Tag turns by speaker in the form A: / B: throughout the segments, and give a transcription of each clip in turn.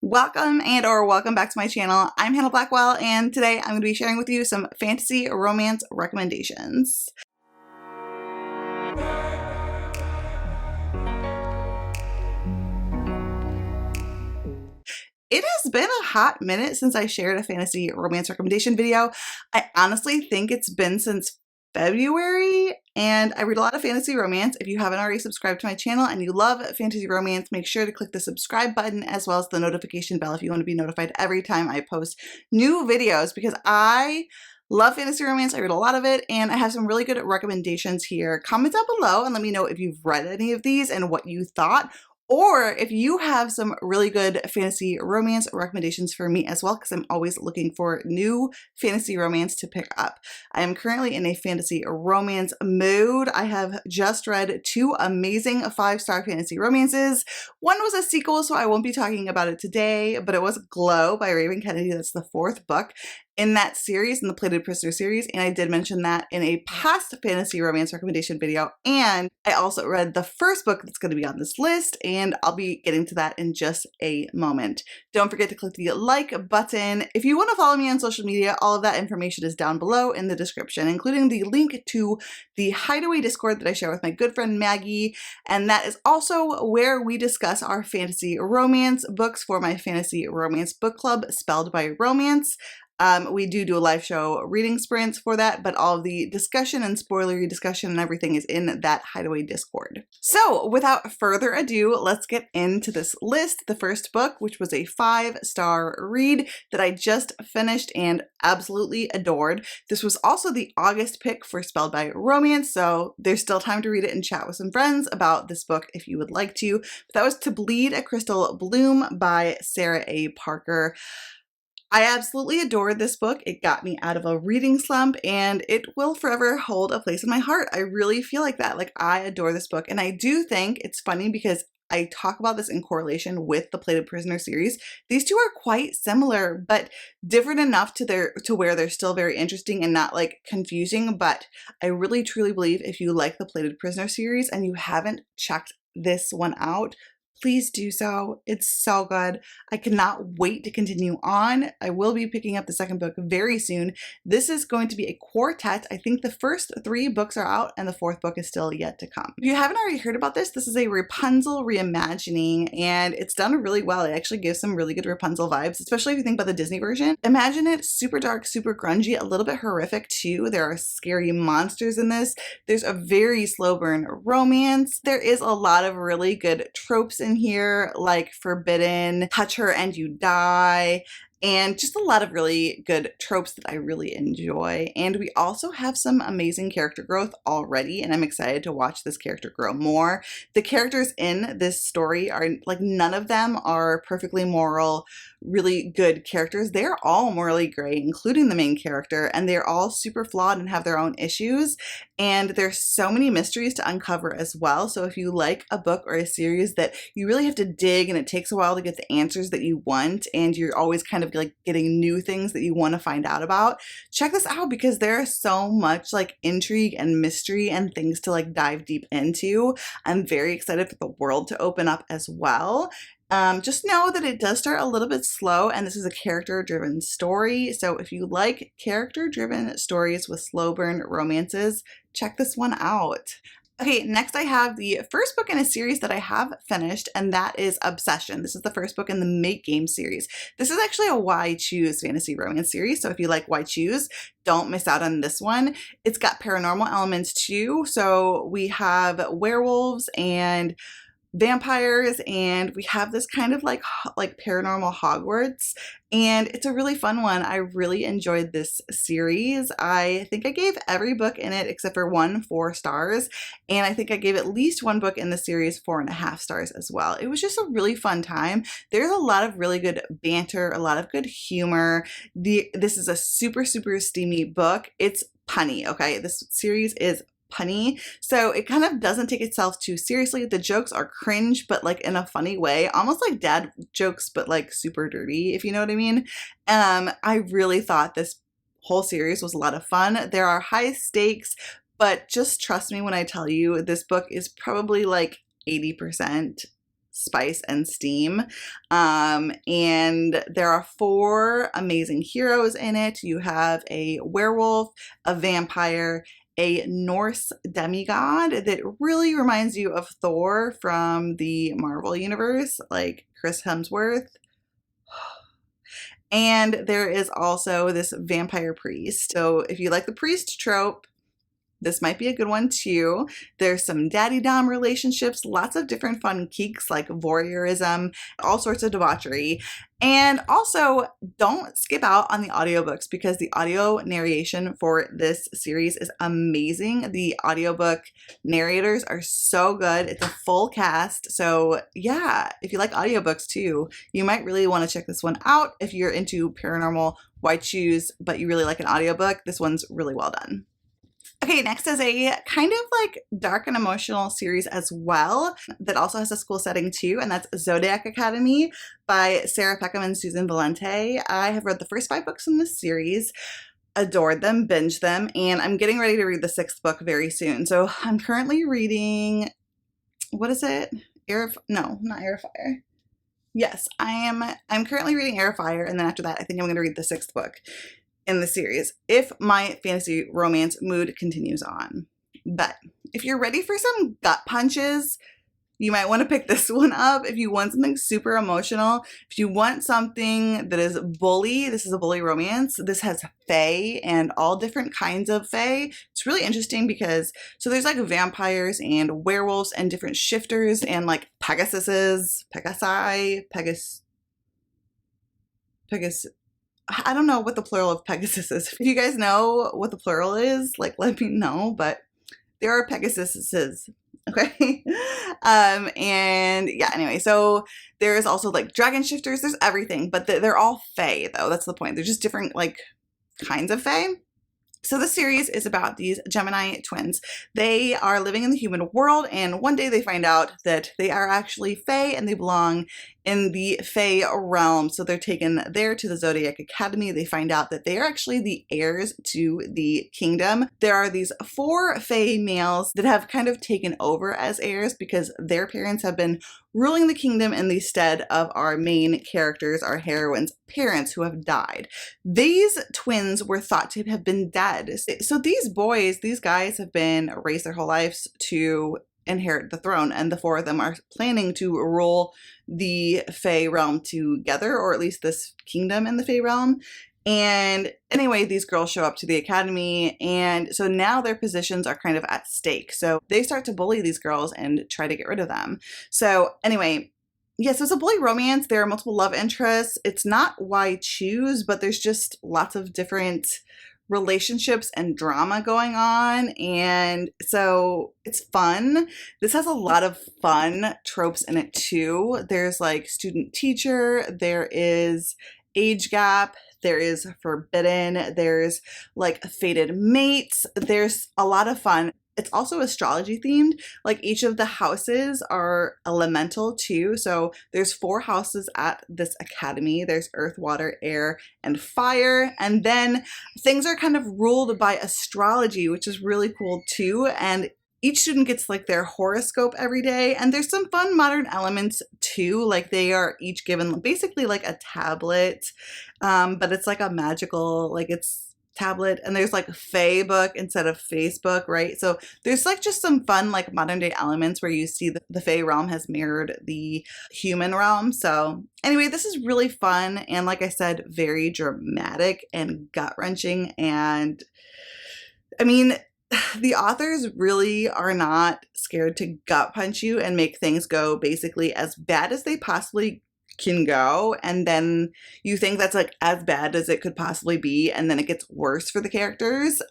A: Welcome back to my channel. I'm Hannah Blackwell, and today I'm going to be sharing with you some fantasy romance recommendations. It has been a hot minute since I shared a fantasy romance recommendation video. I honestly think it's been since February, and I read a lot of fantasy romance. If you haven't already subscribed to my channel and you love fantasy romance, make sure to click the subscribe button as well as the notification bell if you want to be notified every time I post new videos, because I love fantasy romance. I read a lot of it, and I have some really good recommendations here. Comment down below and let me know if you've read any of these and what you thought. Or if you have some really good fantasy romance recommendations for me as well, because I'm always looking for new fantasy romance to pick up. I am currently in a fantasy romance mood. I have just read two amazing 5-star fantasy romances. One was a sequel, so I won't be talking about it today, but it was Glow by Raven Kennedy. That's the 4th book in that series, in the Plated Prisoner series, and I did mention that in a past fantasy romance recommendation video. And I also read the first book that's going to be on this list, and I'll be getting to that in just a moment. Don't forget to click the like button. If you want to follow me on social media, all of that information is down below in the description, including the link to the Hideaway Discord that I share with my good friend Maggie, and that is also where we discuss our fantasy romance books for my fantasy romance book club, Spelled by Romance. We do a live show reading sprints for that, but all of the discussion and spoilery discussion and everything is in that Hideaway Discord. So without further ado, let's get into this list. The first book, which was a 5-star read that I just finished and absolutely adored. This was also the August pick for Spelled by Romance, so there's still time to read it and chat with some friends about this book if you would like to. But that was To Bleed a Crystal Bloom by Sarah A. Parker. I absolutely adored this book. It got me out of a reading slump, and it will forever hold a place in my heart. I really feel like that. Like, I adore this book, and I do think it's funny because I talk about this in correlation with the Plated Prisoner series. These two are quite similar, but different enough to where they're still very interesting and not like confusing. But I really truly believe if you like the Plated Prisoner series and you haven't checked this one out, please do so. It's so good. I cannot wait to continue on. I will be picking up the second book very soon. This is going to be a quartet. I think the first 3 books are out and the 4th book is still yet to come. If you haven't already heard about this, this is a Rapunzel reimagining, and it's done really well. It actually gives some really good Rapunzel vibes, especially if you think about the Disney version. Imagine it super dark, super grungy, a little bit horrific too. There are scary monsters in this. There's a very slow burn romance. There is a lot of really good tropes in here, like forbidden, touch her and you die, and just a lot of really good tropes that I really enjoy. And we also have some amazing character growth already, and I'm excited to watch this character grow more. The characters in this story are like, none of them are perfectly moral, really good characters. They're all morally gray, including the main character, and they're all super flawed and have their own issues. And there's so many mysteries to uncover as well. So if you like a book or a series that you really have to dig and it takes a while to get the answers that you want, and you're always kind of like getting new things that you want to find out about, check this out, because there's so much like intrigue and mystery and things to like dive deep into. I'm very excited for the world to open up as well. Just know that it does start a little bit slow, and this is a character-driven story. So if you like character-driven stories with slow burn romances, check this one out. Okay, next I have the first book in a series that I have finished, and that is Obsession. This is the first book in the Make Game series. This is actually a Why Choose fantasy romance series, so if you like Why Choose, don't miss out on this one. It's got paranormal elements too, so we have werewolves and vampires, and we have this kind of like paranormal Hogwarts, and it's a really fun one. I really enjoyed this series. I think I gave every book in it except for one 4 stars, and I think I gave at least one book in the series 4.5 stars as well. It was just a really fun time. There's a lot of really good banter, a lot of good humor. This is a super steamy book. It's punny, okay? This series is punny, so it kind of doesn't take itself too seriously. The jokes are cringe, but like in a funny way, almost like dad jokes, but like super dirty, if you know what I mean. I really thought this whole series was a lot of fun. There are high stakes, but just trust me when I tell you this book is probably like 80% spice and steam. And there are 4 amazing heroes in it. You have a werewolf, a vampire, a Norse demigod that really reminds you of Thor from the Marvel Universe, like Chris Hemsworth. And there is also this vampire priest. So if you like the priest trope, this might be a good one too. There's some daddy-dom relationships, lots of different fun geeks like voyeurism, all sorts of debauchery. And also, don't skip out on the audiobooks because the audio narration for this series is amazing. The audiobook narrators are so good. It's a full cast. So yeah, if you like audiobooks too, you might really want to check this one out. If you're into paranormal white shoes, but you really like an audiobook, this one's really well done. Okay, next is a kind of like dark and emotional series as well that also has a school setting too, and that's Zodiac Academy by Sarah Peckham and Susan Valente. I have read the first 5 books in this series, adored them, binged them, and I'm getting ready to read the 6th book very soon. So I'm currently reading, what is it? No, not Air of Fire. Yes, I'm currently reading Air of Fire, and then after that I think I'm going to read the 6th book in the series if my fantasy romance mood continues on. But if you're ready for some gut punches, you might want to pick this one up. If you want something super emotional, if you want something that is bully, this is a bully romance. This has Fey and all different kinds of Fey. It's really interesting because, so there's like vampires and werewolves and different shifters and like Pegasus. I don't know what the plural of Pegasus is. If you guys know what the plural is, like let me know, but there are Pegasuses, okay? And yeah, anyway, so there's also like dragon shifters, there's everything, but they're all Fae though, that's the point. They're just different like kinds of Fae. So the series is about these Gemini twins. They are living in the human world, and one day they find out that they are actually Fae and they belong in the Fey Realm. So they're taken there to the Zodiac Academy. They find out that they are actually the heirs to the kingdom. There are these 4 Fey males that have kind of taken over as heirs because their parents have been ruling the kingdom in the stead of our main characters, our heroines' parents who have died. These twins were thought to have been dead. So these guys have been raised their whole lives to inherit the throne, and the 4 of them are planning to rule the Fey Realm together, or at least this kingdom in the Fey Realm. And anyway, these girls show up to the academy, and so now their positions are kind of at stake. So they start to bully these girls and try to get rid of them. So anyway, yes, it's a bully romance. There are multiple love interests. It's not why choose, but there's just lots of different relationships and drama going on, and so it's fun. This has a lot of fun tropes in it too. There's like student teacher, there is age gap, there is forbidden, there's like fated mates, there's a lot of fun. It's also astrology themed. Like each of the houses are elemental too. So there's 4 houses at this academy. There's earth, water, air, and fire. And then things are kind of ruled by astrology, which is really cool too. And each student gets like their horoscope every day. And there's some fun modern elements too. Like they are each given basically like a tablet, but it's like a magical, like it's tablet, and there's like a Fae book instead of Facebook, right? So there's like just some fun like modern day elements where you see the Fae realm has mirrored the human realm. So anyway, this is really fun, and like I said, very dramatic and gut-wrenching. And I mean, the authors really are not scared to gut punch you and make things go basically as bad as they possibly can go, and then you think that's like as bad as it could possibly be, and then it gets worse for the characters.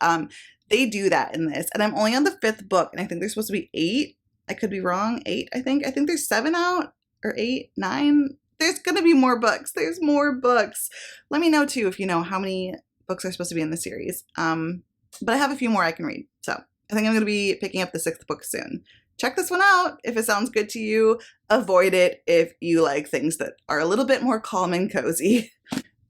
A: They do that in this, and I'm only on the 5th book, and I think there's supposed to be 8. I could be wrong. 8, I think there's 7 out, or 8, 9. There's gonna be more books. There's more books. Let me know too if you know how many books are supposed to be in the series. But I have a few more I can read, so I think I'm gonna be picking up the 6th book soon. Check this one out if it sounds good to you. Avoid it if you like things that are a little bit more calm and cozy.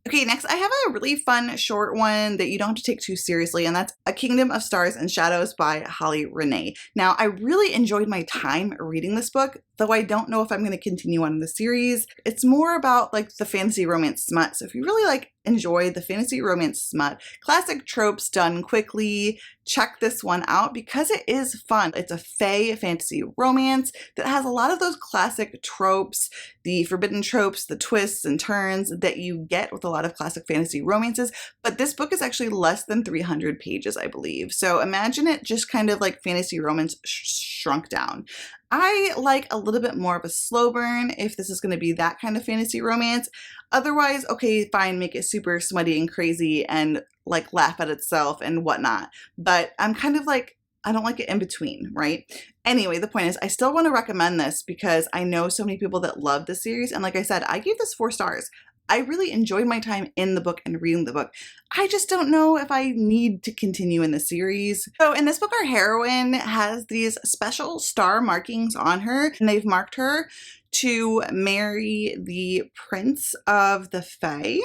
A: Okay, next I have a really fun short one that you don't have to take too seriously, and that's A Kingdom of Stars and Shadows by Holly Renee. Now, I really enjoyed my time reading this book. though I don't know if I'm going to continue on the series. It's more about like the fantasy romance smut. So if you really like enjoy the fantasy romance smut, classic tropes done quickly, check this one out because it is fun. It's a Fey fantasy romance that has a lot of those classic tropes, the forbidden tropes, the twists and turns that you get with a lot of classic fantasy romances. But this book is actually less than 300 pages, I believe. So imagine it just kind of like fantasy romance shrunk down. I like a little bit more of a slow burn if this is going to be that kind of fantasy romance. Otherwise, okay, fine, make it super smutty and crazy and like laugh at itself and whatnot. But I'm kind of like, I don't like it in between, right? Anyway, the point is I still want to recommend this because I know so many people that love this series. And like I said, I gave this 4 stars. I really enjoyed my time in the book and reading the book. I just don't know if I need to continue in the series. So in this book, our heroine has these special star markings on her, and they've marked her to marry the Prince of the Fae.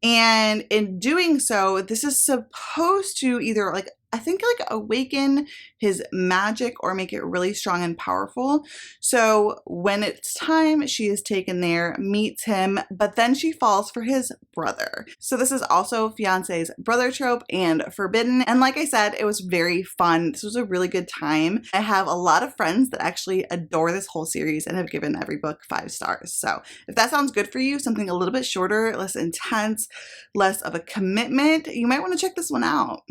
A: And in doing so, this is supposed to either like, I think like awaken his magic or make it really strong and powerful. So when it's time, she is taken there, meets him, but then she falls for his brother. So this is also fiance's brother trope and forbidden. And like I said, it was very fun. This was a really good time. I have a lot of friends that actually adore this whole series and have given every book 5 stars. So if that sounds good for you, something a little bit shorter, less intense, less of a commitment, you might want to check this one out.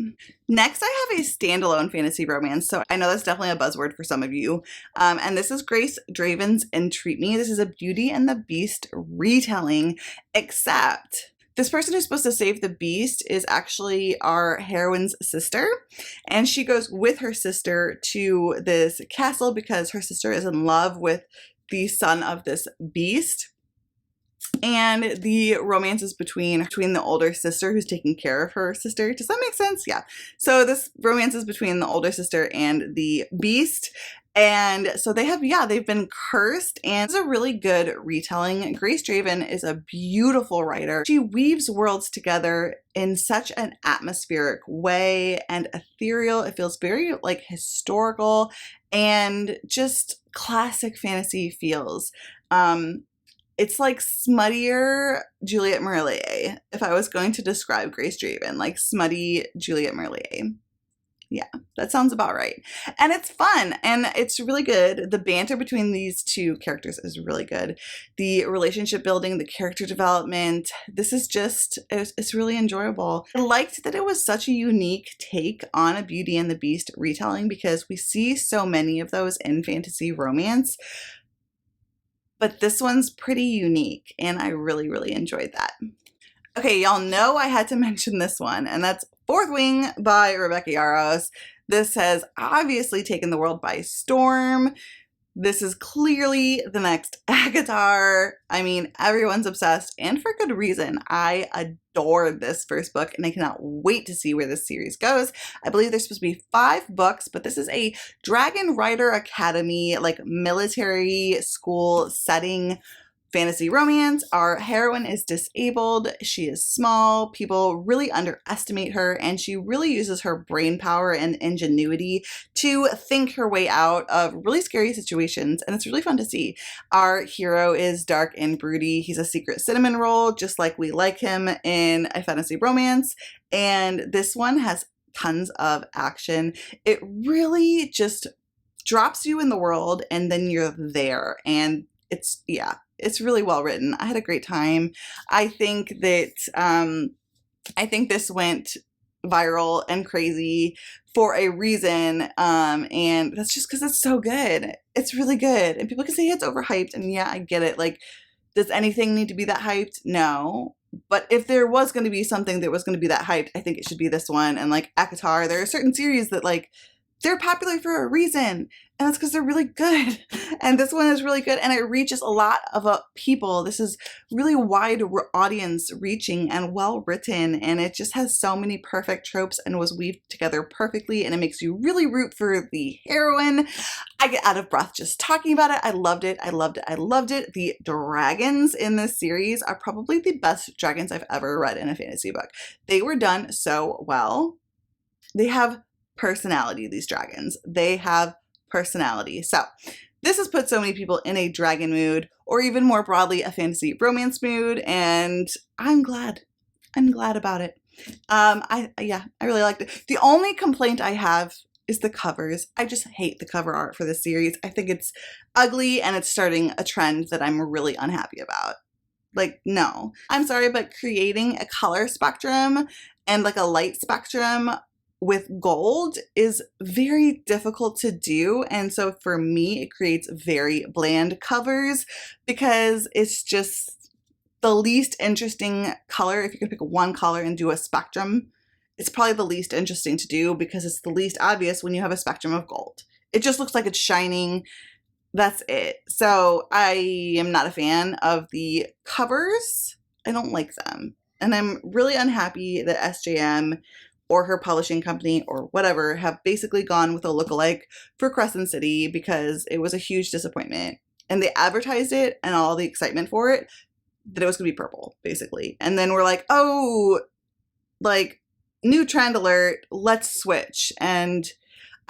A: Next, I have a standalone fantasy romance. So I know that's definitely a buzzword for some of you. And this is Grace Draven's Entreat Me. This is a Beauty and the Beast retelling, except this person who's supposed to save the beast is actually our heroine's sister. And she goes with her sister to this castle because her sister is in love with the son of this beast. And the romance is between the older sister who's taking care of her sister. Does that make sense? Yeah. So this romance is between the older sister and the beast. And so they've been cursed, and it's a really good retelling. Grace Draven is a beautiful writer. She weaves worlds together in such an atmospheric way and ethereal. It feels very like historical and just classic fantasy feels. It's like smuttier Juliet Marillier, if I was going to describe Grace Draven, like smutty Juliet Marillier. Yeah, that sounds about right. And it's fun and it's really good. The banter between these two characters is really good. The relationship building, the character development, this is just, it's really enjoyable. I liked that it was such a unique take on a Beauty and the Beast retelling because we see so many of those in fantasy romance. But this one's pretty unique, and I really, really enjoyed that. Okay, y'all know I had to mention this one, and that's Fourth Wing by Rebecca Yarros. This has obviously taken the world by storm. This is clearly the next ACOTAR. I mean, everyone's obsessed, and for good reason. I adored this first book, and I cannot wait to see where this series goes. I believe there's supposed to be 5 books, but this is a Dragon Rider Academy, like military school setting fantasy romance. Our heroine is disabled. She is small. People really underestimate her, and she really uses her brain power and ingenuity to think her way out of really scary situations, and it's really fun to see. Our hero is dark and broody. He's a secret cinnamon roll, just like we like him in a fantasy romance, and this one has tons of action. It really just drops you in the world, and then you're there, and it's really well written. I had a great time. I think that I think this went viral and crazy for a reason, and that's just because it's so good. It's really good, and people can say it's overhyped, and yeah, I get it. Like, does anything need to be that hyped? No. But if there was going to be something that was going to be that hyped, I think it should be this one. And like ACOTAR, there are certain series that like they're popular for a reason, and that's because they're really good. And this one is really good, and it reaches a lot of people. This is really wide audience reaching and well written, and it just has so many perfect tropes and was weaved together perfectly, and it makes you really root for the heroine. I get out of breath just talking about it. I loved it. I loved it. I loved it. The dragons in this series are probably the best dragons I've ever read in a fantasy book. They were done so well. They have personality, these dragons. They have personality. So This has put so many people in a dragon mood, or even more broadly, a fantasy romance mood, and I'm glad. I'm glad about it. I really liked it. The only complaint I have is the covers. I just hate the cover art for this series. I think it's ugly and it's starting a trend that I'm really unhappy about. Like, no. I'm sorry, but creating a color spectrum and like a light spectrum with gold is very difficult to do. And so for me, it creates very bland covers because it's just the least interesting color. If you could pick one color and do a spectrum, it's probably the least interesting to do because it's the least obvious when you have a spectrum of gold. It just looks like it's shining. That's it. So I am not a fan of the covers. I don't like them. And I'm really unhappy that SJM or her publishing company or whatever have basically gone with a lookalike for Crescent City because it was a huge disappointment. And they advertised it and all the excitement for it that it was going to be purple, basically. And then we're like, oh, like, new trend alert, let's switch. And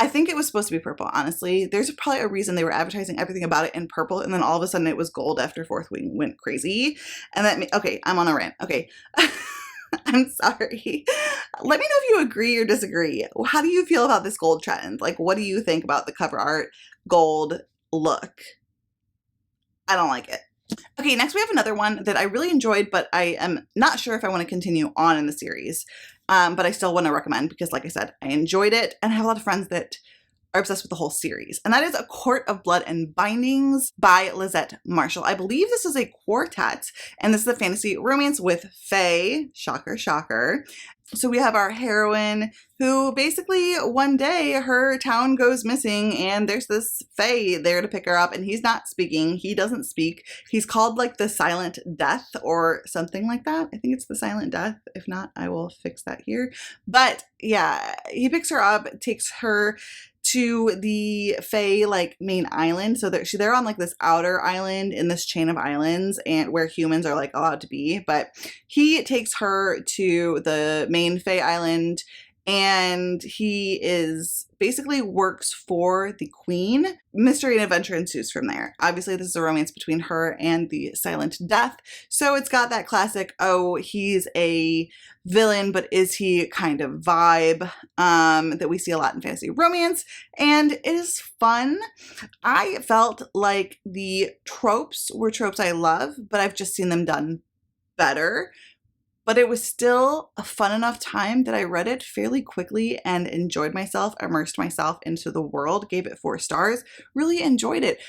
A: I think it was supposed to be purple, honestly. There's probably a reason they were advertising everything about it in purple, and then all of a sudden it was gold after Fourth Wing went crazy. And that, okay, I'm on a rant. Okay. I'm sorry. Let me know if you agree or disagree. How do you feel about this gold trend? Like, what do you think about the cover art gold look? I don't like it. Okay, next we have another one that I really enjoyed, but I am not sure if I want to continue on in the series. But I still want to recommend because, like I said, I enjoyed it and I have a lot of friends that are obsessed with the whole series. And that is A Court of Blood and Bindings by Lizette Marshall. I believe this is a quartet, and this is a fantasy romance with Fey. Shocker, shocker. So we have our heroine who basically one day her town goes missing and there's this Fey there to pick her up and he's not speaking. He doesn't speak. He's called like the Silent Death or something like that. I think it's the Silent Death. If not, I will fix that here. But yeah, he picks her up, takes her to the Fey like main island. So they're on like this outer island in this chain of islands and where humans are like allowed to be. But he takes her to the main Fey island and he is basically works for the queen. Mystery and adventure ensues from there. Obviously, this is a romance between her and the Silent Death. So it's got that classic, oh, he's a villain, but is he kind of vibe that we see a lot in fantasy romance. And it is fun. I felt like the tropes were tropes I love, but I've just seen them done better. But it was still a fun enough time that I read it fairly quickly and enjoyed myself, immersed myself into the world, gave it 4 stars, really enjoyed it.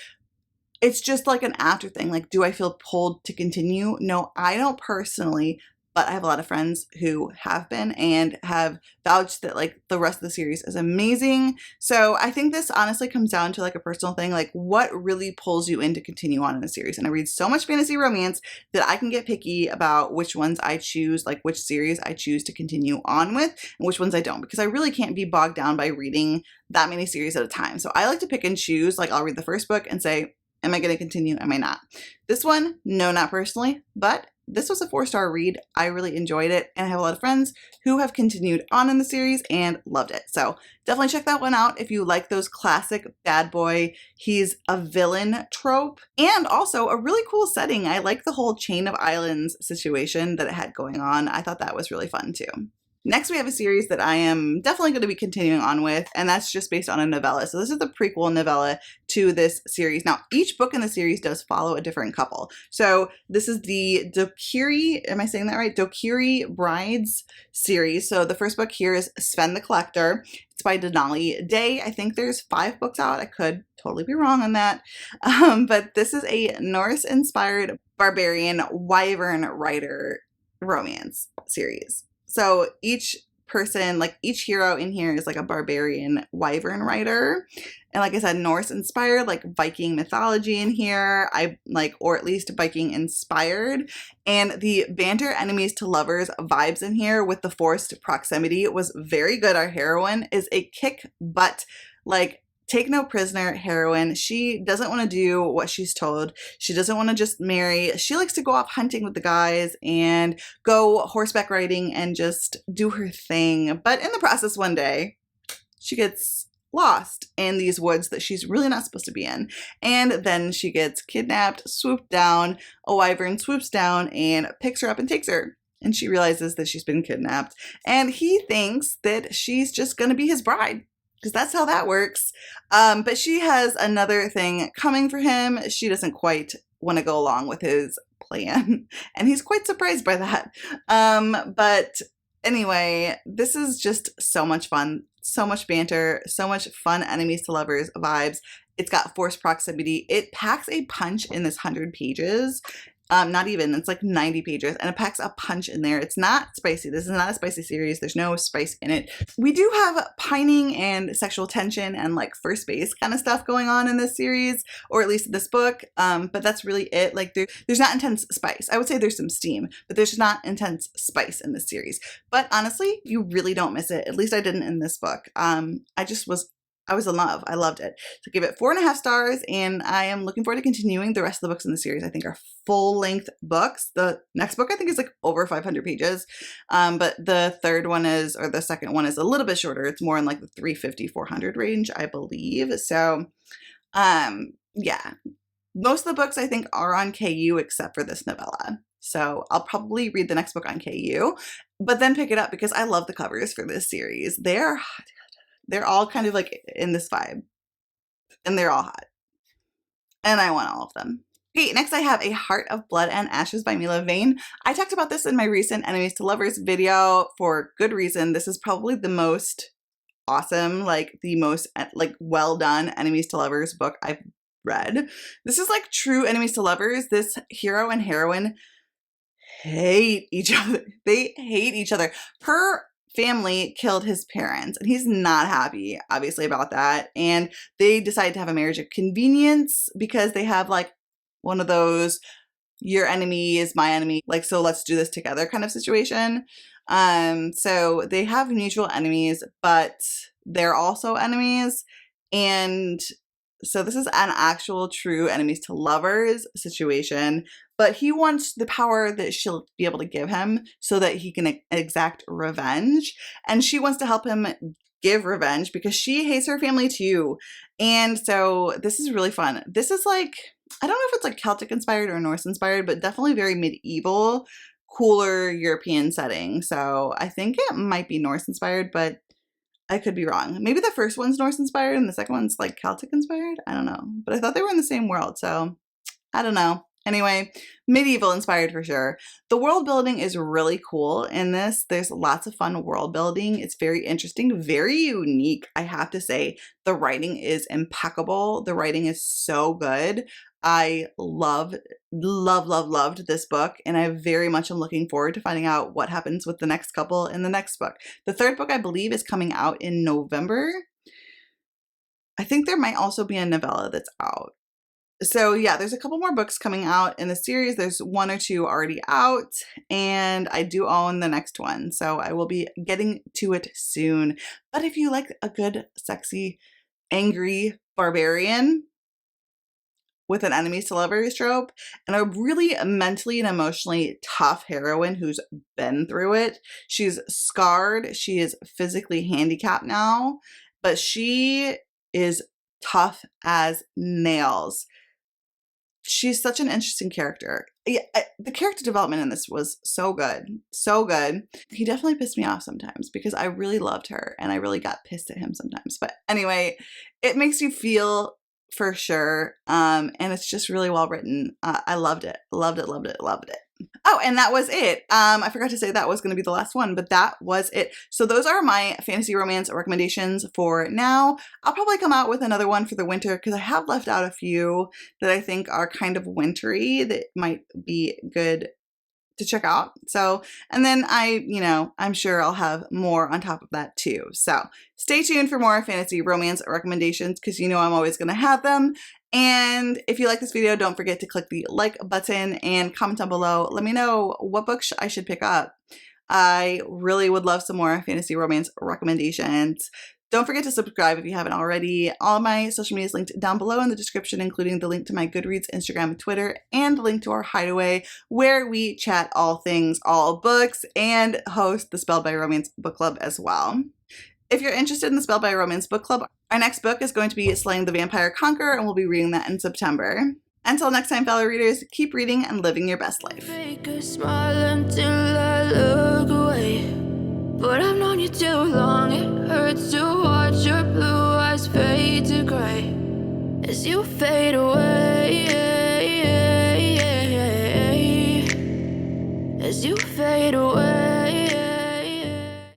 A: It's just like an after thing. Like, do I feel pulled to continue? No, I don't personally, but I have a lot of friends who have been and have vouched that like the rest of the series is amazing. So I think this honestly comes down to like a personal thing, like what really pulls you in to continue on in a series. And I read so much fantasy romance that I can get picky about which ones I choose, like which series I choose to continue on with and which ones I don't, because I really can't be bogged down by reading that many series at a time. So I like to pick and choose. Like I'll read the first book and say, am I going to continue? Am I not? This one, no, not personally, but this was a 4-star read. I really enjoyed it, and I have a lot of friends who have continued on in the series and loved it. So definitely check that one out if you like those classic bad boy, he's a villain trope. And also a really cool setting. I like the whole chain of islands situation that it had going on. I thought that was really fun too. Next, we have a series that I am definitely going to be continuing on with, and that's just based on a novella. So this is the prequel novella to this series. Now, each book in the series does follow a different couple. So this is the Dokiri, am I saying that right? Dokiri Brides series. So the first book here is Sven the Collector. It's by Denali Day. I think there's 5 books out. I could totally be wrong on that. But this is a Norse-inspired barbarian wyvern rider romance series. So each person, like each hero in here is like a barbarian wyvern rider. And like I said, Norse inspired, like Viking mythology in here, or at least Viking inspired. And the banter enemies to lovers vibes in here with the forced proximity was very good. Our heroine is a kick butt, like take no prisoner heroine. She doesn't want to do what she's told. She doesn't want to just marry. She likes to go off hunting with the guys and go horseback riding and just do her thing. But in the process, one day, she gets lost in these woods that she's really not supposed to be in. And then she gets kidnapped, swooped down, a wyvern swoops down and picks her up and takes her. And she realizes that she's been kidnapped. And he thinks that she's just going to be his bride, because that's how that works. But she has another thing coming for him. She doesn't quite want to go along with his plan. And he's quite surprised by that. But anyway, this is just so much fun. So much banter, so much fun enemies to lovers vibes. It's got forced proximity. It packs a punch in this 100 pages. Not even, it's like 90 pages, and it packs a punch in there. It's not spicy. This is not a spicy series. There's no spice in it. We do have pining and sexual tension and like first base kind of stuff going on in this series, or at least this book, but that's really it. Like there's not intense spice. I would say there's some steam, but there's not intense spice in this series. But honestly, you really don't miss it. At least I didn't in this book. I was in love. I loved it. So give it 4.5 stars, and I am looking forward to continuing the rest of the books in the series. I think are full-length books. The next book I think is like over 500 pages, but the third one is, or the second one is a little bit shorter. It's more in like the 350-400 range, I believe. So, yeah. Most of the books I think are on KU except for this novella. So I'll probably read the next book on KU, but then pick it up because I love the covers for this series. They're all kind of like in this vibe, and they're all hot, and I want all of them. Okay, next I have A Heart of Blood and Ashes by Mila Vane. I talked about this in my recent Enemies to Lovers video for good reason. This is probably the most awesome, like the most like well done Enemies to Lovers book I've read. This is like true Enemies to Lovers. This hero and heroine hate each other. They hate each other. Her family killed his parents, and he's not happy, obviously, about that. And they decide to have a marriage of convenience because they have like one of those your enemy is my enemy, like, so let's do this together kind of situation. So they have mutual enemies, but they're also enemies. And so this is an actual true enemies to lovers situation, but he wants the power that she'll be able to give him so that he can exact revenge. And she wants to help him give revenge because she hates her family too. And so this is really fun. This is like, I don't know if it's like Celtic inspired or Norse inspired, but definitely very medieval, cooler European setting. So I think it might be Norse inspired, but I could be wrong. Maybe the first one's Norse inspired and the second one's like Celtic inspired. I don't know. But I thought they were in the same world, so I don't know. Anyway, medieval inspired for sure. The world building is really cool in this. There's lots of fun world building. It's very interesting, very unique, I have to say. The writing is impeccable. The writing is so good. I loved this book, and I very much am looking forward to finding out what happens with the next couple in the next book. The third book, I believe, is coming out in November. I think there might also be a novella that's out. So yeah, there's a couple more books coming out in the series. There's 1 or 2 already out, and I do own the next one, so I will be getting to it soon. But if you like a good, sexy, angry barbarian with an enemies to lovers trope and a really mentally and emotionally tough heroine who's been through it. She's scarred. She is physically handicapped now, but she is tough as nails. She's such an interesting character. Yeah, the character development in this was so good. So good. He definitely pissed me off sometimes because I really loved her and I really got pissed at him sometimes. But anyway, it makes you feel for sure. And it's just really well written. I loved it. Loved it. Oh, and that was it. I forgot to say that was going to be the last one, but that was it. So those are my fantasy romance recommendations for now. I'll probably come out with another one for the winter because I have left out a few that I think are kind of wintry that might be good to check out. So, and then I'm sure I'll have more on top of that too. So stay tuned for more fantasy romance recommendations because I'm always going to have them. And if you like this video, don't forget to click the like button and comment down below. Let me know what book I should pick up. I really would love some more fantasy romance recommendations. Don't forget to subscribe if you haven't already. All my social media is linked down below in the description, including the link to my Goodreads, Instagram, Twitter, and the link to our hideaway where we chat all things, all books, and host the Spelled by Romance book club as well. If you're interested in the Spelled by Romance book club, our next book is going to be Slaying the Vampire Conqueror, and we'll be reading that in September. Until next time, fellow readers, keep reading and living your best life.
B: Fake a smile until I look away, but I've known you too long. It hurts to watch your blue eyes fade to gray as you fade away, as you fade away.